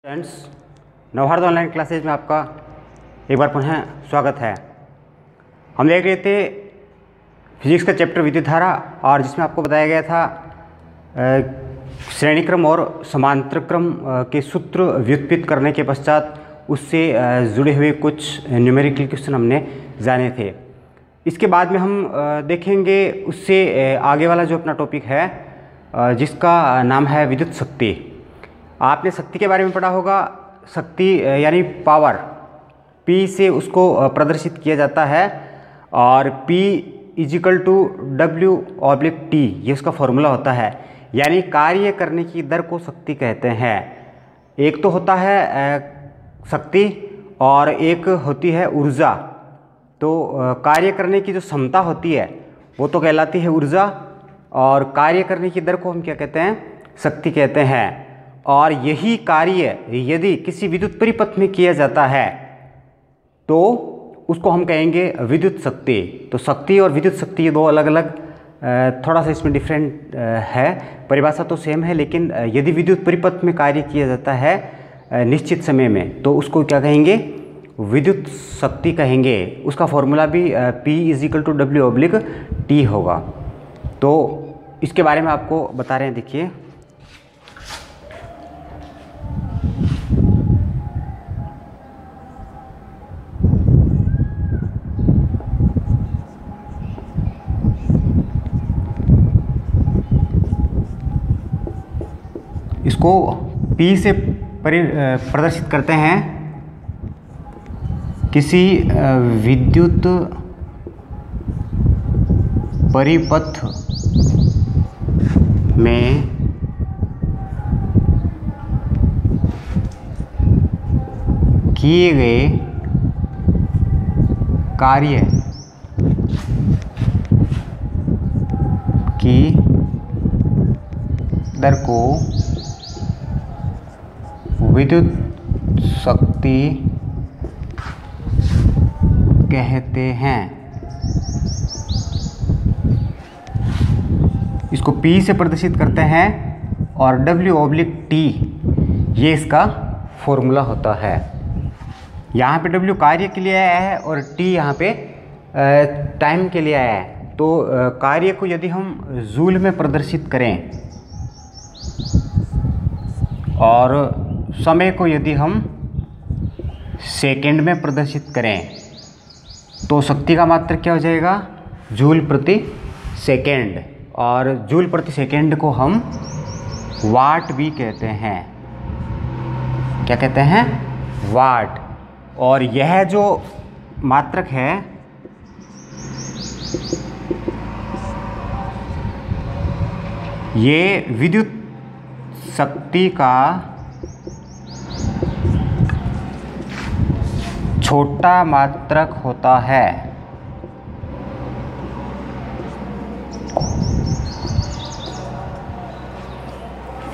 Friends, Navbharat online classes में आपका एक बार पुनः स्वागत है। हम देख रहे थे फिजिक्स का चैप्टर विद्युत धारा, और जिसमें आपको बताया गया था श्रेणी क्रम और समांतर क्रम के सूत्र व्युत्पत्ति करने के पश्चात उससे जुड़े हुए कुछ न्यूमेरिकल क्वेश्चन हमने जाने थे। इसके बाद में हम देखेंगे उससे आगे वाला जो अपना टॉपिक है जिसका नाम है विद्युत शक्ति। आपने शक्ति के बारे में पढ़ा होगा। शक्ति यानी पावर, P से उसको प्रदर्शित किया जाता है, और P = W/T ये उसका फॉर्मूला होता है। यानी कार्य करने की दर को शक्ति कहते हैं। एक तो होता है शक्ति और एक होती है ऊर्जा। तो कार्य करने की जो क्षमता होती है वो तो कहलाती है ऊर्जा, और कार्य करने की दर को हम क्या कहते हैं? शक्ति कहते हैं। और यही कार्य यदि किसी विद्युत परिपथ में किया जाता है तो उसको हम कहेंगे विद्युत शक्ति। तो शक्ति और विद्युत शक्ति ये दो अलग अलग, थोड़ा सा इसमें डिफरेंट है। परिभाषा तो सेम है, लेकिन यदि विद्युत परिपथ में कार्य किया जाता है निश्चित समय में तो उसको क्या कहेंगे? विद्युत शक्ति कहेंगे। उसका फॉर्मूला भी P = W/T होगा। तो इसके बारे में आपको बता रहे हैं। देखिए, इसको P से प्रदर्शित करते हैं किसी विद्युत परिपथ में किए गए कार्य की दर को विद्युत शक्ति कहते हैं। इसको P से प्रदर्शित करते हैं, और W/T ये इसका फॉर्मूला होता है। यहाँ पे W कार्य के लिए आया है और T यहाँ पे टाइम के लिए आया है। तो कार्य को यदि हम जूल में प्रदर्शित करें और समय को यदि हम सेकंड में प्रदर्शित करें तो शक्ति का मात्रक क्या हो जाएगा? जूल प्रति सेकंड। और जूल प्रति सेकंड को हम वाट भी कहते हैं। क्या कहते हैं? वाट। और यह जो मात्रक है ये विद्युत शक्ति का छोटा मात्रक होता है।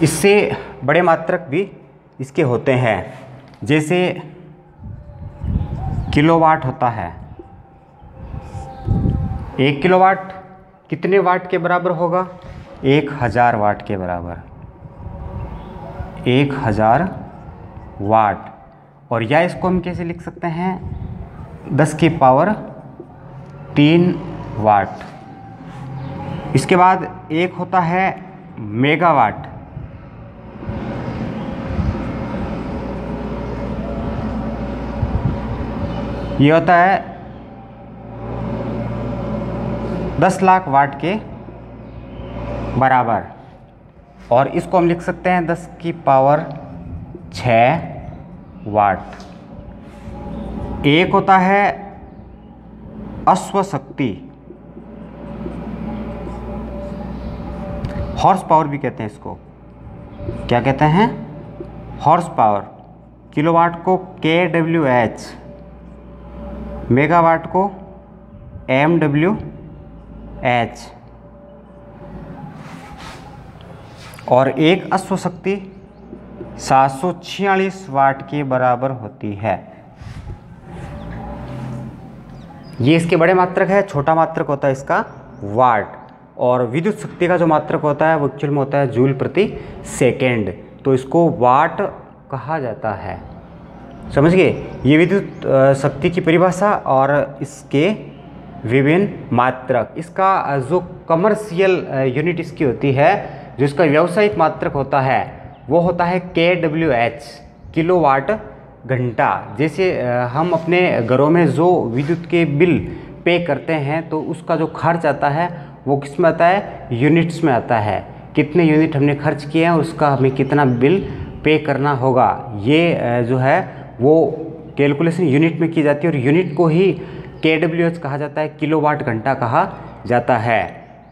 इससे बड़े मात्रक भी इसके होते हैं, जैसे किलोवाट होता है। 1 किलोवाट कितने वाट के बराबर होगा? 1000 वाट के बराबर। 1000 वाट। और या इसको हम कैसे लिख सकते हैं? 10⁻³ वाट। इसके बाद एक होता है मेगावाट। ये होता है 10 लाख वाट के बराबर। और इसको हम लिख सकते हैं 10⁻6 वाट। एक होता है अश्व शक्ति, हॉर्स पावर भी कहते हैं इसको। क्या कहते हैं? Horse power. किलोवाट को kWh, मेगावाट को MWh। और एक अश्व शक्ति 746 वाट के बराबर होती है। ये इसके बड़े मात्रक है। छोटा मात्रक होता है इसका वाट। और विद्युत शक्ति का जो मात्रक होता है वो एक्चुअल में होता है जूल प्रति सेकेंड। तो इसको वाट कहा जाता है। समझ गए, ये विद्युत शक्ति की परिभाषा और इसके विभिन्न मात्रक। इसका जो कमर्शियल यूनिट इसकी होती है, जो इसका व्यावसायिक मात्रक होता है, वो होता है kWh, किलोवाट घंटा। जैसे हम अपने घरों में जो विद्युत के बिल पे करते हैं तो उसका जो खर्च आता है वो किस में आता है, यूनिट्स में आता है। कितने यूनिट हमने खर्च किए हैं, उसका हमें कितना बिल पे करना होगा, ये जो है वो कैलकुलेशन यूनिट में की जाती है और यूनिट को ही kWh कहा जाता है, किलोवाट घंटा कहा जाता है।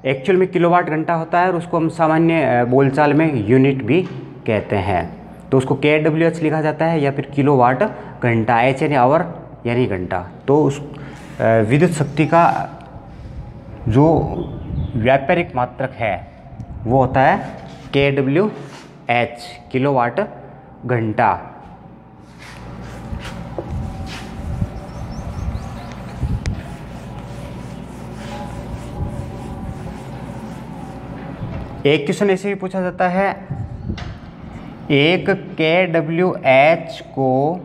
एक्चुअल में किलोवाट घंटा होता है और उसको हम सामान्य बोलचाल में यूनिट भी कहते हैं। तो उसको kWh लिखा जाता है या फिर किलोवाट घंटा, H यानी आवर यानी घंटा। तो उस विद्युत शक्ति का जो व्यापारिक मात्रक है वो होता है kWh, किलोवाट घंटा। एक क्वेश्चन ऐसे भी पूछा जाता है, एक kWh को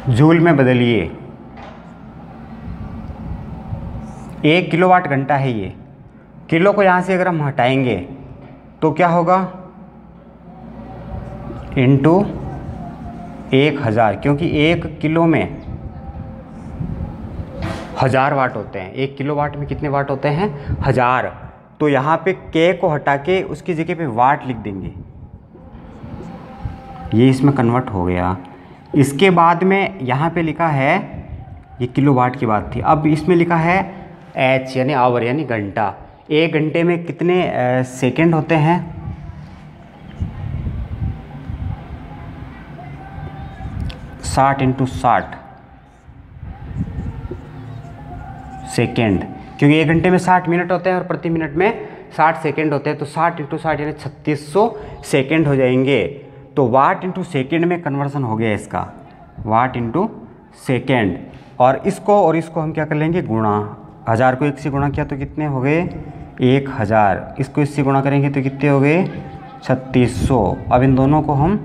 जूल में बदलिए। 1 किलोवाट घंटा है ये। किलो को यहाँ से अगर हम हटाएंगे तो क्या होगा, इंटू 1000, क्योंकि 1 किलो में 1000 वाट होते हैं। 1 किलोवाट में कितने वाट होते हैं, 1000। तो यहाँ पे k को हटा के उसकी जगह पे वाट लिख देंगे, ये इसमें कन्वर्ट हो गया। इसके बाद में यहाँ पे लिखा है, ये किलोवाट की बात थी, अब इसमें लिखा है h यानी आवर यानी घंटा। 1 घंटे में कितने सेकंड होते हैं, 60 × 60 सेकेंड, क्योंकि 1 घंटे में 60 मिनट होते हैं और प्रति मिनट में 60 सेकेंड होते हैं। तो 60 × 60 यानी 3600 सेकेंड हो जाएंगे। तो वाट इंटू सेकेंड में कन्वर्सन हो गया इसका, वाट इंटू सेकेंड। और इसको हम क्या कर लेंगे, गुणा। 1000 को 1 से गुणा किया तो कितने हो गए, 1000। इसको इससे गुणा करेंगे तो कितने हो गए, 3600। अब इन दोनों को हम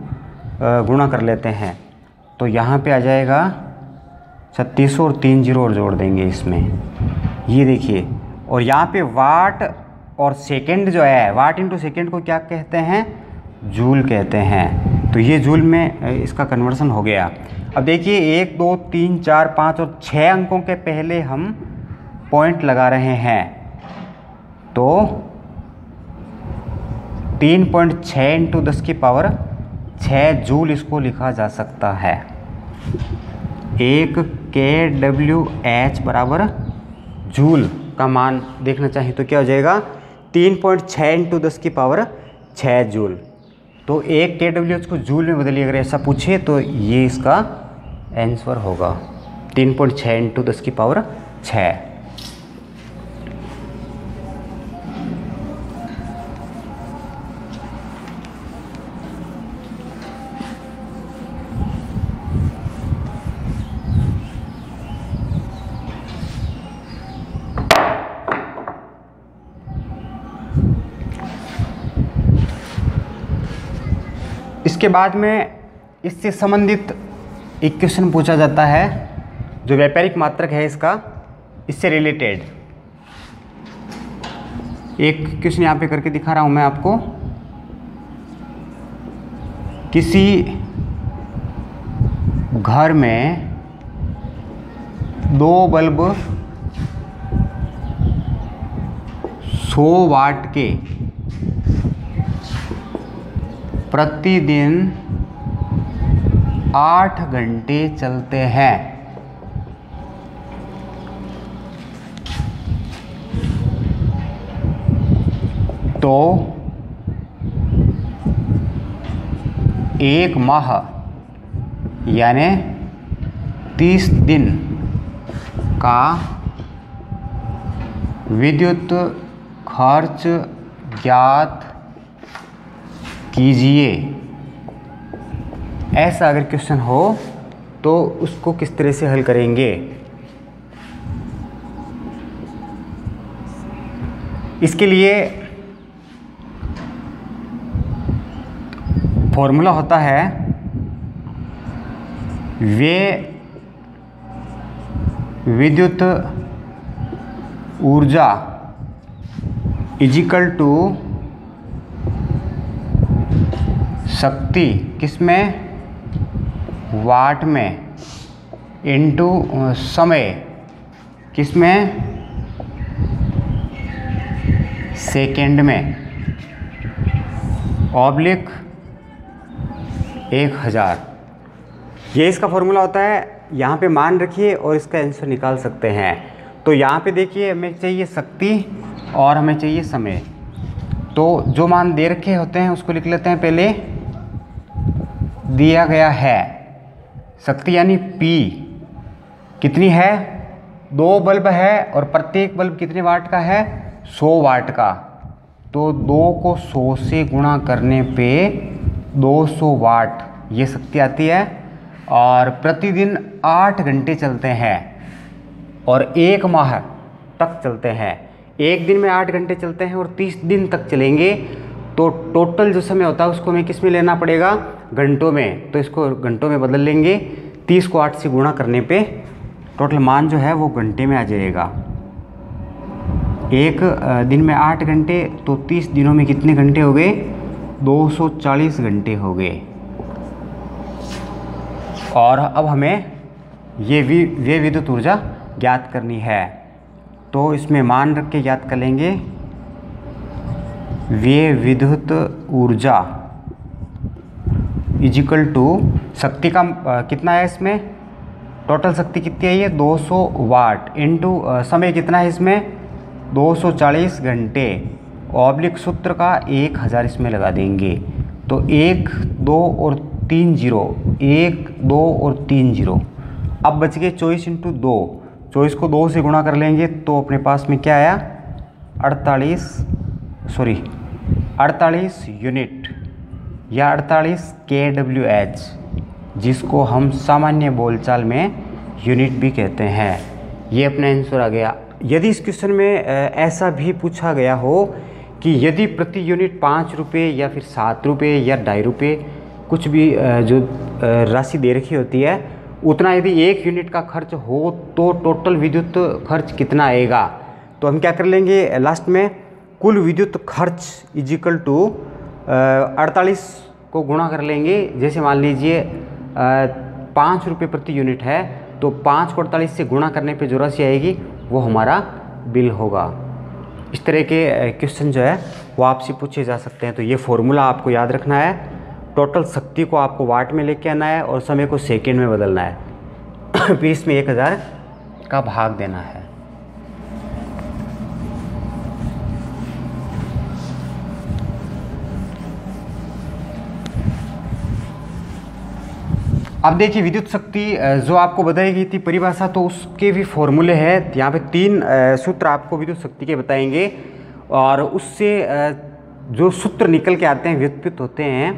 गुणा कर लेते हैं तो यहाँ पे आ जाएगा 3600 और 3 जीरो और जोड़ देंगे इसमें, ये देखिए। और यहाँ पे वाट और सेकंड जो है, वाट इंटू सेकंड को क्या कहते हैं, जूल कहते हैं। तो ये जूल में इसका कन्वर्सन हो गया। अब देखिए 1 2 3 4 5 और 6 अंकों के पहले हम पॉइंट लगा रहे हैं, तो 3.6 × 10⁻6 जूल इसको लिखा जा सकता है। 1 kWh बराबर जूल का मान देखना चाहिए तो क्या हो जाएगा, 3.6 × 10⁻6 जूल। तो 1 kWh को जूल में बदलिए, अगर ऐसा पूछे तो ये इसका आंसर होगा, 3.6 × 10⁻6। इसके बाद में इससे संबंधित एक क्वेश्चन पूछा जाता है, जो व्यापारिक मात्रक है इसका, इससे रिलेटेड एक क्वेश्चन यहाँ पे करके दिखा रहा हूँ मैं आपको। किसी घर में 2 बल्ब 100 वाट के प्रतिदिन 8 घंटे चलते हैं। तो 1 माह यानी 30 दिन का विद्युत खर्च ज्ञात कीजिए। ऐसा अगर क्वेश्चन हो तो उसको किस तरह से हल करेंगे। इसके लिए फॉर्मूला होता है व्यय विद्युत ऊर्जा इजिकल टू शक्ति किसमें, वाट में, इनटू समय किसमें, सेकेंड में, ऑब्लिक 1000। ये इसका फॉर्मूला होता है। यहाँ पे मान रखिए और इसका आंसर निकाल सकते हैं। तो यहाँ पे देखिए हमें चाहिए शक्ति और हमें चाहिए समय। तो जो मान दे रखे होते हैं उसको लिख लेते हैं। पहले दिया गया है शक्ति यानी P कितनी है, 2 बल्ब है और प्रत्येक बल्ब कितने वाट का है, 100 वाट का। तो 2 को 100 से गुणा करने पे 200 वाट ये शक्ति आती है। और प्रतिदिन 8 घंटे चलते हैं और 1 माह तक चलते हैं। एक दिन में 8 घंटे चलते हैं और 30 दिन तक चलेंगे। तो टोटल जो समय होता है उसको हमें किस में लेना पड़ेगा, घंटों में। तो इसको घंटों में बदल लेंगे। 30 को 8 से गुणा करने पे टोटल मान जो है वो घंटे में आ जाएगा। एक दिन में 8 घंटे तो 30 दिनों में कितने घंटे हो गए, 240 घंटे हो गए। और अब हमें ये विद्युत ऊर्जा ज्ञात करनी है। तो इसमें मान रख के ज्ञात कर लेंगे व्यय विद्युत ऊर्जा इजिकल टू शक्ति का कितना है, इसमें टोटल शक्ति कितनी है, ये 200 वाट इनटू समय कितना है इसमें 240 घंटे, ऑब्लिक सूत्र का 1000 इसमें लगा देंगे। तो 1 2 और 3 0, 1 2 और 3 0। अब बच गए 24 इंटू 2। 24 को 2 से गुणा कर लेंगे तो अपने पास में क्या आया, 48 यूनिट या 48 kWh, जिसको हम सामान्य बोलचाल में यूनिट भी कहते हैं। ये अपना आंसर आ गया। यदि इस क्वेश्चन में ऐसा भी पूछा गया हो कि यदि प्रति यूनिट 5 रुपये या फिर 7 रुपये या 2.5 रुपये कुछ भी जो राशि दे रखी होती है, उतना यदि 1 यूनिट का खर्च हो तो टोटल विद्युत खर्च कितना आएगा। तो हम क्या कर लेंगे, लास्ट में कुल विद्युत खर्च इजिकल टू 48 को गुणा कर लेंगे। जैसे मान लीजिए 5 रुपये प्रति यूनिट है तो 5 को 48 से गुणा करने पे जो राशि आएगी वो हमारा बिल होगा। इस तरह के क्वेश्चन जो है वो आपसे पूछे जा सकते हैं। तो ये फॉर्मूला आपको याद रखना है। टोटल शक्ति को आपको वाट में लेके आना है और समय को सेकंड में बदलना है। फिर इसमें 1000 का भाग देना है। अब देखिए विद्युत शक्ति जो आपको बताई गई थी परिभाषा, तो उसके भी फॉर्मूले हैं। यहाँ पे 3 सूत्र आपको विद्युत शक्ति के बताएंगे और उससे जो सूत्र निकल के आते हैं, व्युत्पत्ति होते हैं,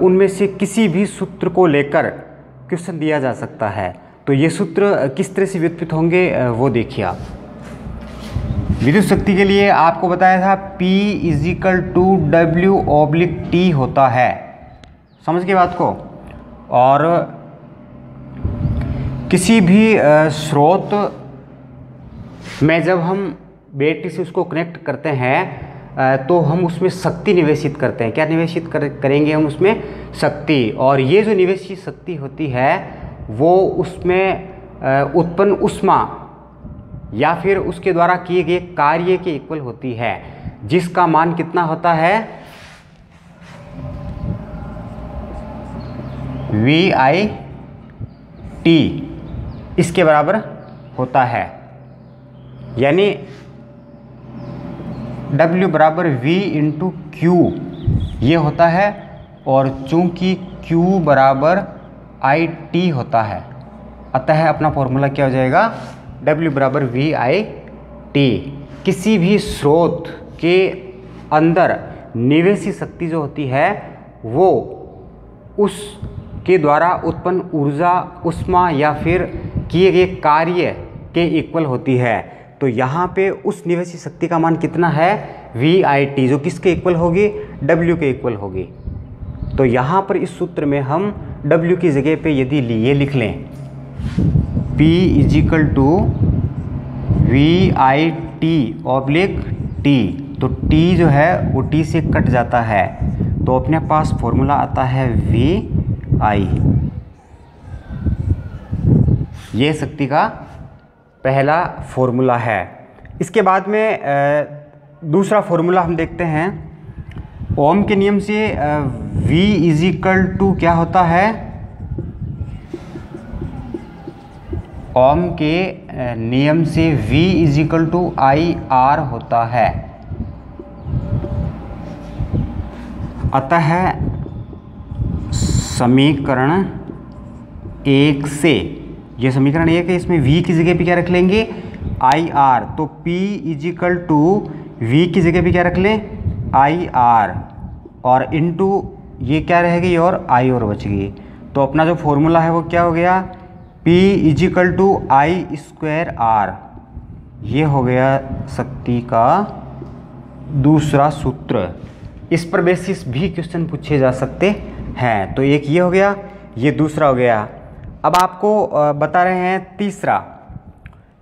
उनमें से किसी भी सूत्र को लेकर क्वेश्चन दिया जा सकता है। तो ये सूत्र किस तरह से व्युत्पत्ति होंगे वो देखिए आप। विद्युत शक्ति के लिए आपको बताया था P = W/T होता है। समझ के बात को। और किसी भी स्रोत में जब हम बैटरी से उसको कनेक्ट करते हैं तो हम उसमें शक्ति निवेशित करते हैं। क्या निवेशित करेंगे हम उसमें, शक्ति। और ये जो निवेशित शक्ति होती है वो उसमें उत्पन्न ऊष्मा या फिर उसके द्वारा किए गए कार्य के इक्वल होती है, जिसका मान कितना होता है, VIT इसके बराबर होता है। यानी W = V × Q ये होता है। और चूंकि Q = IT होता है, अतः अपना फॉर्मूला क्या हो जाएगा, W = VIT। किसी भी स्रोत के अंदर निवेशित शक्ति जो होती है वो उस के द्वारा उत्पन्न ऊर्जा उष्मा या फिर किए गए कार्य के इक्वल होती है। तो यहाँ पे उस निवेशी शक्ति का मान कितना है, VIT, जो किसके इक्वल होगी, W के इक्वल होगी। तो यहाँ पर इस सूत्र में हम W की जगह पे यदि ये लिख लें P = VIT/T, तो T जो है वो T से कट जाता है, तो अपने पास फॉर्मूला आता है VI। ये शक्ति का पहला फॉर्मूला है। इसके बाद में दूसरा फॉर्मूला हम देखते हैं। ओम के नियम से V = क्या होता है, ओम के नियम से V = IR होता है। अतः समीकरण 1 से, ये समीकरण 1 है, इसमें V की जगह पे क्या रख लेंगे, IR। तो P = V की जगह पे क्या रख लें, IR, और इनटू ये क्या रहेगी और I और बच गई। तो अपना जो फॉर्मूला है वो क्या हो गया, P = I²R। ये हो गया शक्ति का दूसरा सूत्र। इस पर बेसिस भी क्वेश्चन पूछे जा सकते हैं। तो एक ये हो गया, ये दूसरा हो गया। अब आपको बता रहे हैं तीसरा।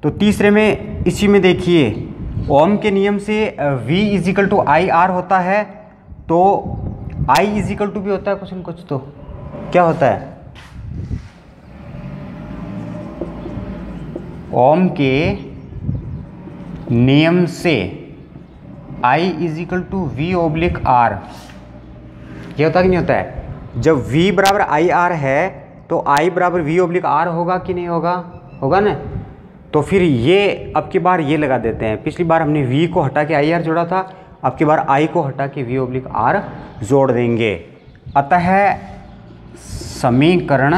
तो तीसरे में इसी में देखिए, ओम के नियम से V = IR होता है, तो I = भी होता है कुछ न कुछ। तो क्या होता है, ओम के नियम से I = V/R। ये होता कि नहीं होता है, जब V = IR है तो I = V/R होगा कि नहीं होगा, होगा ना। तो फिर ये अब की बार ये लगा देते हैं। पिछली बार हमने V को हटा के IR जोड़ा था, अब की बार I को हटा के V/R जोड़ देंगे। अतः समीकरण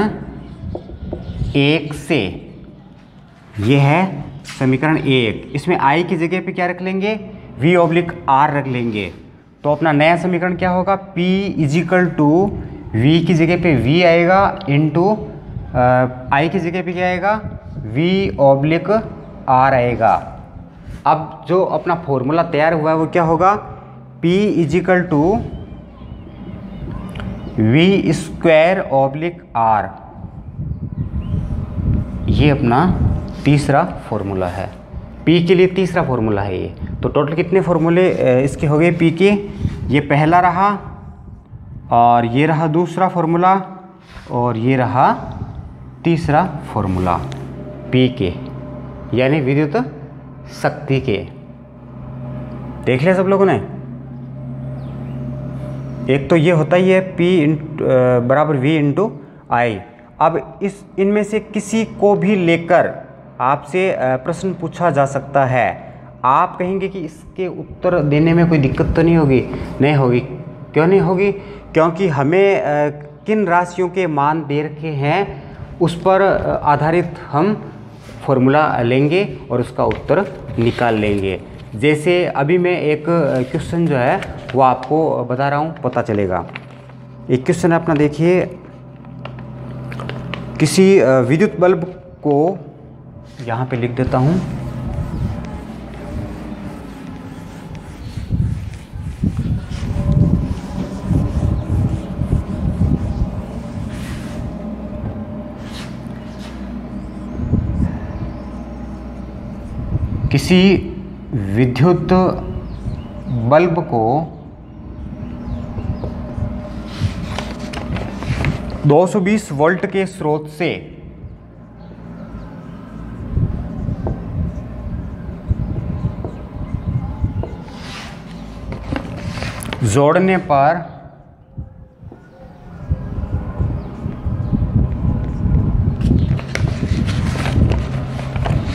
1 से, ये है समीकरण 1, इसमें I की जगह पे क्या रख लेंगे, V/R रख लेंगे। तो अपना नया समीकरण क्या होगा, P = V की जगह पे V आएगा, इंटू I की जगह पे क्या आएगा, V/R आएगा। अब जो अपना फॉर्मूला तैयार हुआ है वो क्या होगा, P = V²/R। ये अपना तीसरा फॉर्मूला है, P के लिए तीसरा फॉर्मूला है ये। तो टोटल कितने फॉर्मूले इसके हो गए P के, ये पहला रहा, और ये रहा दूसरा फॉर्मूला, और ये रहा तीसरा फॉर्मूला P के, यानी विद्युत शक्ति के। देख लिया सब लोगों ने। एक तो ये होता ही है P = V × I। अब इनमें से किसी को भी लेकर आपसे प्रश्न पूछा जा सकता है। आप कहेंगे कि इसके उत्तर देने में कोई दिक्कत तो नहीं होगी, नहीं होगी। क्यों नहीं होगी, क्योंकि हमें किन राशियों के मान दे रखे हैं उस पर आधारित हम फॉर्मूला लेंगे और उसका उत्तर निकाल लेंगे। जैसे अभी मैं एक क्वेश्चन जो है वो आपको बता रहा हूँ, पता चलेगा। एक क्वेश्चन अपना देखिए, किसी विद्युत बल्ब को यहाँ पे लिख देता हूँ, किसी विद्युत बल्ब को 220 वोल्ट के स्रोत से जोड़ने पर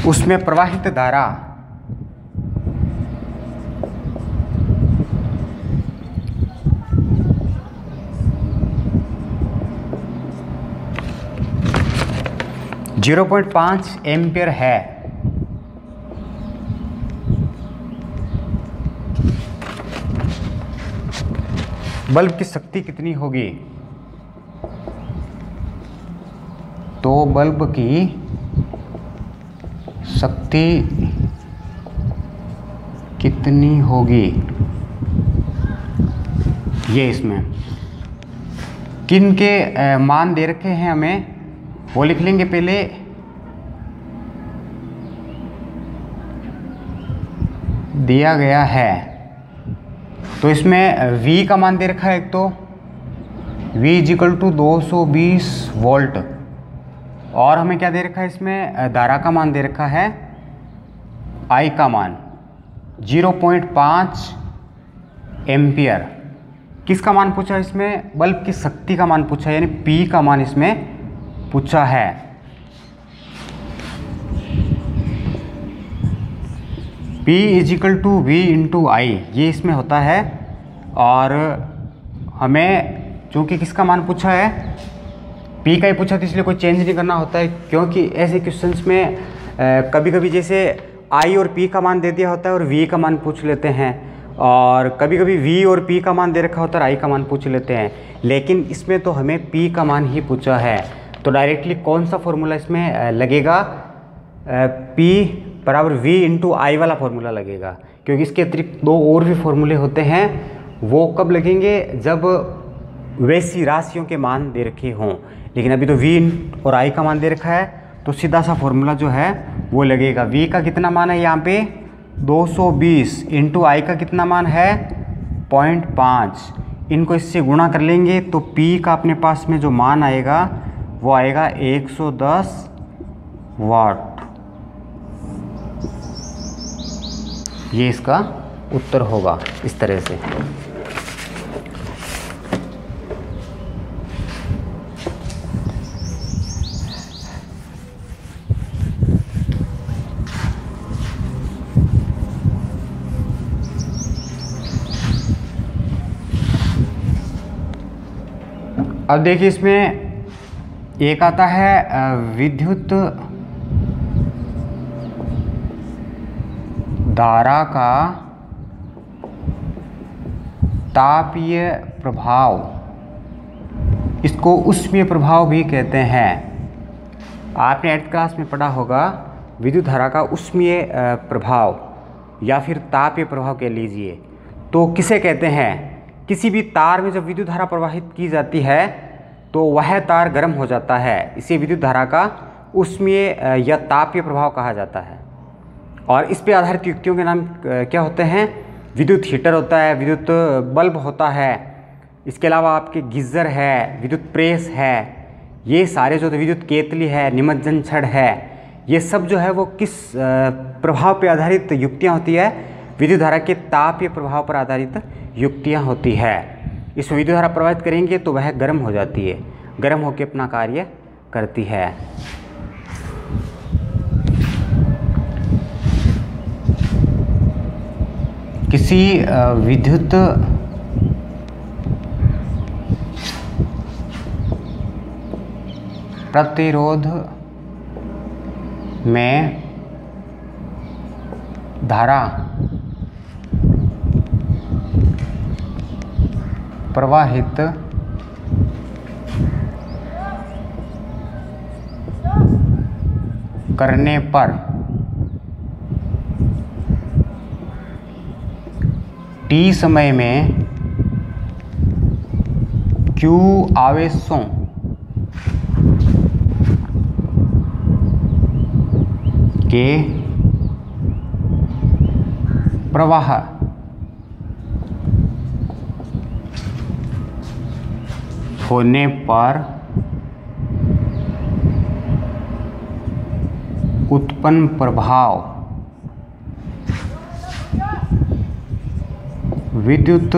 उसमें प्रवाहित धारा 0.5 एम्पियर है। बल्ब की शक्ति कितनी होगी? तो बल्ब की शक्ति कितनी होगी। ये इसमें किन के मान दे रखे हैं हमें, वो लिख लेंगे पहले। दिया गया है तो इसमें V का मान दे रखा है एक तो V = 220 वोल्ट, और हमें क्या दे रखा है इसमें, धारा का मान दे रखा है I का मान 0.5 एम्पियर। किसका मान पूछा इसमें, बल्ब की शक्ति का मान पूछा, यानी P का मान इसमें पूछा है। P = V × I, ये इसमें होता है। और हमें चूँकि किसका मान पूछा है, P का ही पूछा, तो इसलिए कोई चेंज नहीं करना होता है, क्योंकि ऐसे क्वेश्चंस में कभी कभी जैसे I और P का मान दे दिया होता है और V का मान पूछ लेते हैं, और कभी कभी V और P का मान दे रखा होता है और I का मान पूछ लेते हैं, लेकिन इसमें तो हमें P का मान ही पूछा है। तो डायरेक्टली कौन सा फॉर्मूला इसमें लगेगा, P = V × I वाला फॉर्मूला लगेगा, क्योंकि इसके अतिरिक्त दो और भी फॉर्मूले होते हैं। वो कब लगेंगे, जब वैसी राशियों के मान दे रखे हों, लेकिन अभी तो V और I का मान दे रखा है, तो सीधा सा फॉर्मूला जो है वो लगेगा। V का कितना मान है यहाँ पे 220 × I का कितना मान है 0.5, इनको इससे गुणा कर लेंगे तो P का अपने पास में जो मान आएगा वो आएगा 110 वाट। ये इसका उत्तर होगा इस तरह से। अब देखिए इसमें एक आता है विद्युत धारा का तापीय प्रभाव, इसको ऊष्मीय प्रभाव भी कहते हैं। आपने 8th क्लास में पढ़ा होगा विद्युत धारा का ऊष्मीय प्रभाव या फिर तापीय प्रभाव कह लीजिए। तो किसे कहते हैं, किसी भी तार में जब विद्युत धारा प्रवाहित की जाती है तो वह तार गर्म हो जाता है, इसे विद्युत धारा का ऊष्मीय या तापीय प्रभाव कहा जाता है। और इस पे आधारित युक्तियों के नाम क्या होते हैं, विद्युत हीटर होता है, विद्युत बल्ब होता है, इसके अलावा आपके गीज़र है, विद्युत प्रेस है, ये सारे जो विद्युत केतली है, निमज्जन छड़ है, ये सब जो है वो किस प्रभाव पे आधारित युक्तियाँ होती है, विद्युत धारा के तापीय प्रभाव पर आधारित युक्तियाँ होती है। इस विद्युत धारा प्रवाहित करेंगे तो वह गर्म हो जाती है, गर्म होकर अपना कार्य करती है। किसी विद्युत प्रतिरोध में धारा प्रवाहित करने पर T समय में Q आवेशों के प्रवाह होने पर उत्पन्न प्रभाव विद्युत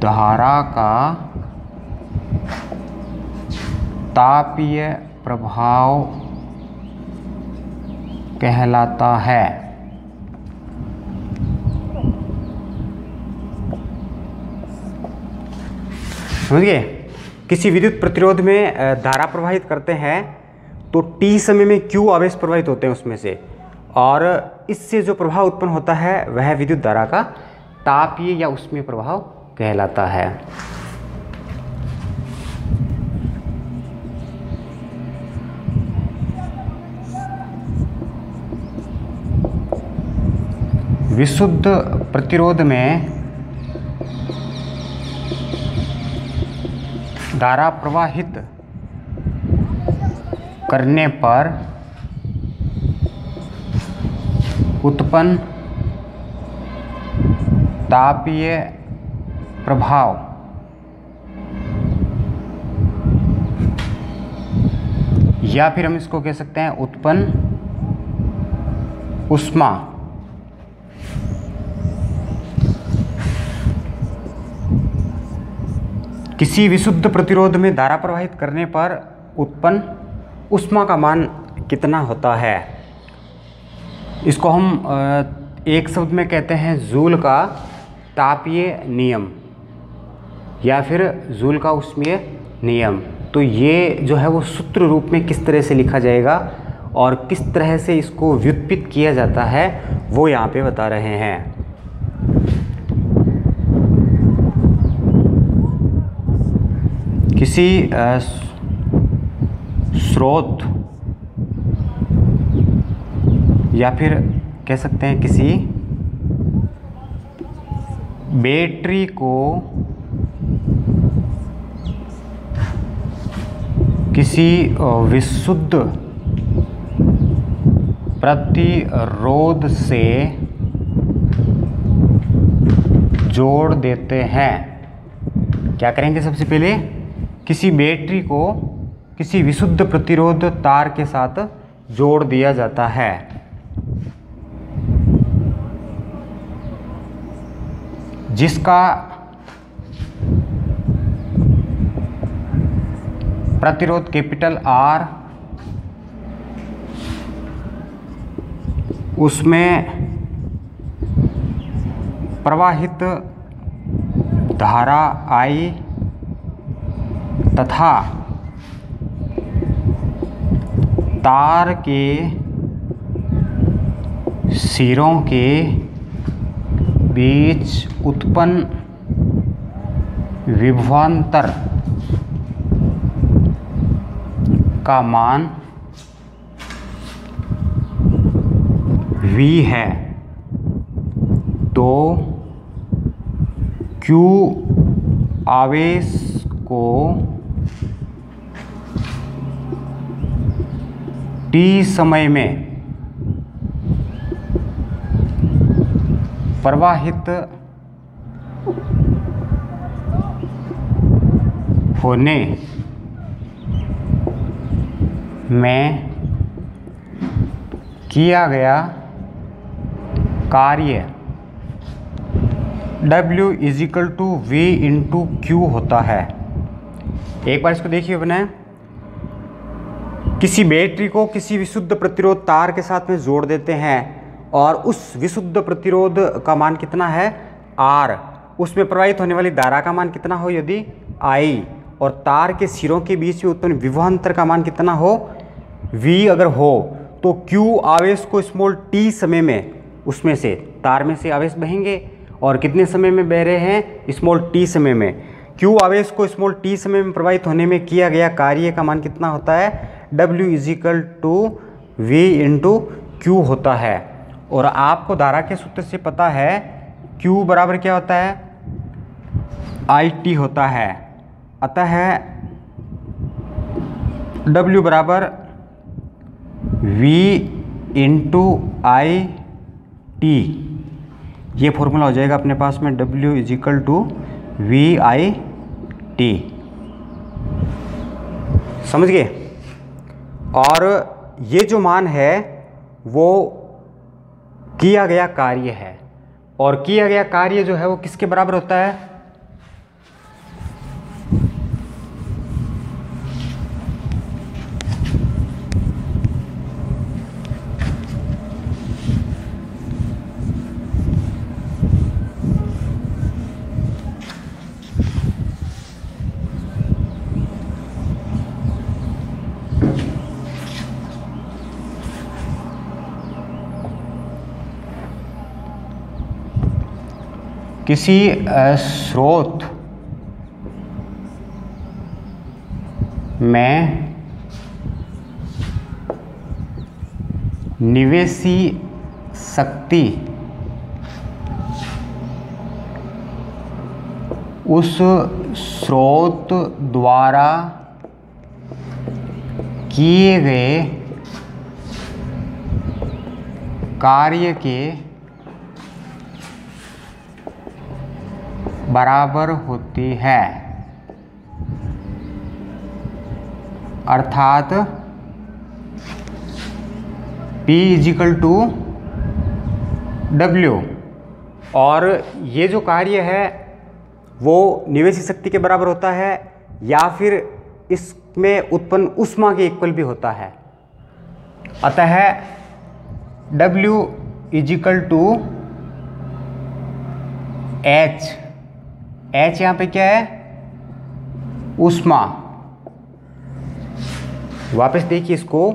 धारा का तापीय प्रभाव कहलाता है। समझिए, किसी विद्युत प्रतिरोध में धारा प्रवाहित करते हैं तो T समय में Q आवेश प्रवाहित होते हैं उसमें से, और इससे जो प्रभाव उत्पन्न होता है वह विद्युत धारा का तापीय या ऊष्मीय प्रभाव कहलाता है। विशुद्ध प्रतिरोध में धारा प्रवाहित करने पर उत्पन्न तापीय प्रभाव या फिर हम इसको कह सकते हैं उत्पन्न ऊष्मा किसी विशुद्ध प्रतिरोध में धारा प्रवाहित करने पर उत्पन्न ऊष्मा का मान कितना होता है। इसको हम एक शब्द में कहते हैं जूल का तापीय नियम या फिर जूल का ऊष्मीय नियम। तो ये जो है वो सूत्र रूप में किस तरह से लिखा जाएगा और किस तरह से इसको व्युत्पन्न किया जाता है वो यहाँ पे बता रहे हैं। किसी स्रोत या फिर कह सकते हैं किसी बैटरी को किसी विशुद्ध प्रतिरोध से जोड़ देते हैं। क्या करेंगे, सबसे पहले किसी बैटरी को किसी विशुद्ध प्रतिरोध तार के साथ जोड़ दिया जाता है। जिसका प्रतिरोध कैपिटल R, उसमें प्रवाहित धारा I तथा तार के सिरों के बीच उत्पन्न विभवांतर का मान V है। तो Q आवेश को T समय में प्रवाहित होने में किया गया कार्य W = V × Q होता है। एक बार इसको देखिए अपने, किसी बैटरी को किसी विशुद्ध प्रतिरोध तार के साथ में जोड़ देते हैं और उस विशुद्ध प्रतिरोध का मान कितना है R, उसमें प्रवाहित होने वाली धारा का मान कितना हो यदि I, और तार के सिरों के बीच में उत्पन्न विभवांतर का मान कितना हो V अगर हो, तो Q आवेश को स्मॉल t समय में उसमें से तार में से आवेश बहेंगे और कितने समय में बह रहे हैं, स्मॉल t समय में। Q आवेश को स्मॉल t समय में प्रवाहित होने में किया गया कार्य का मान कितना होता है, W = V × Q होता है। और आपको धारा के सूत्र से पता है Q बराबर क्या होता है, IT होता है। अतः W बराबर V × IT, ये फॉर्मूला हो जाएगा अपने पास में W = VIT। समझ गए। और ये जो मान है वो किया गया कार्य है, और किया गया कार्य जो है वो किसके बराबर होता है, किसी स्रोत में निवेशी शक्ति उस स्रोत द्वारा किए गए कार्य के बराबर होती है, अर्थात P = W। और ये जो कार्य है वो निवेशी शक्ति के बराबर होता है या फिर इसमें उत्पन्न ऊष्मा के इक्वल भी होता है। अतः W = H। H यहाँ पे क्या है? ऊष्मा। वापस देखिए इसको,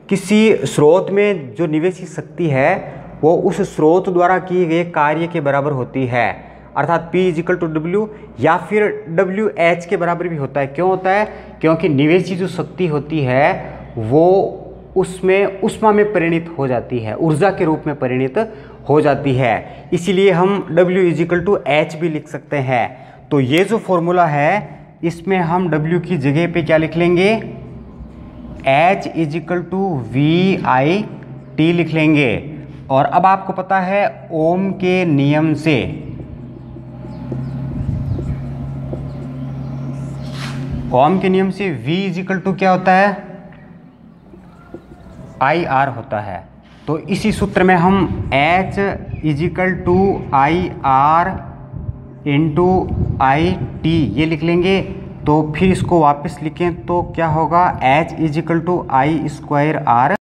किसी स्रोत में जो निवेशी शक्ति है वो उस स्रोत द्वारा किए गए कार्य के बराबर होती है, अर्थात P = W या फिर WH के बराबर भी होता है। क्यों होता है? क्योंकि निवेशी जो शक्ति होती है वो उसमें ऊष्मा में परिणित हो जाती है, ऊर्जा के रूप में परिणित हो जाती है। इसीलिए हम W = H भी लिख सकते हैं। तो ये जो फॉर्मूला है इसमें हम W की जगह पे क्या लिख लेंगे? H = VIT लिख लेंगे। और अब आपको पता है ओम के नियम से V = क्या होता है? IR होता है। तो इसी सूत्र में हम H = IR × IT ये लिख लेंगे। तो फिर इसको वापस लिखें तो क्या होगा? H = I² R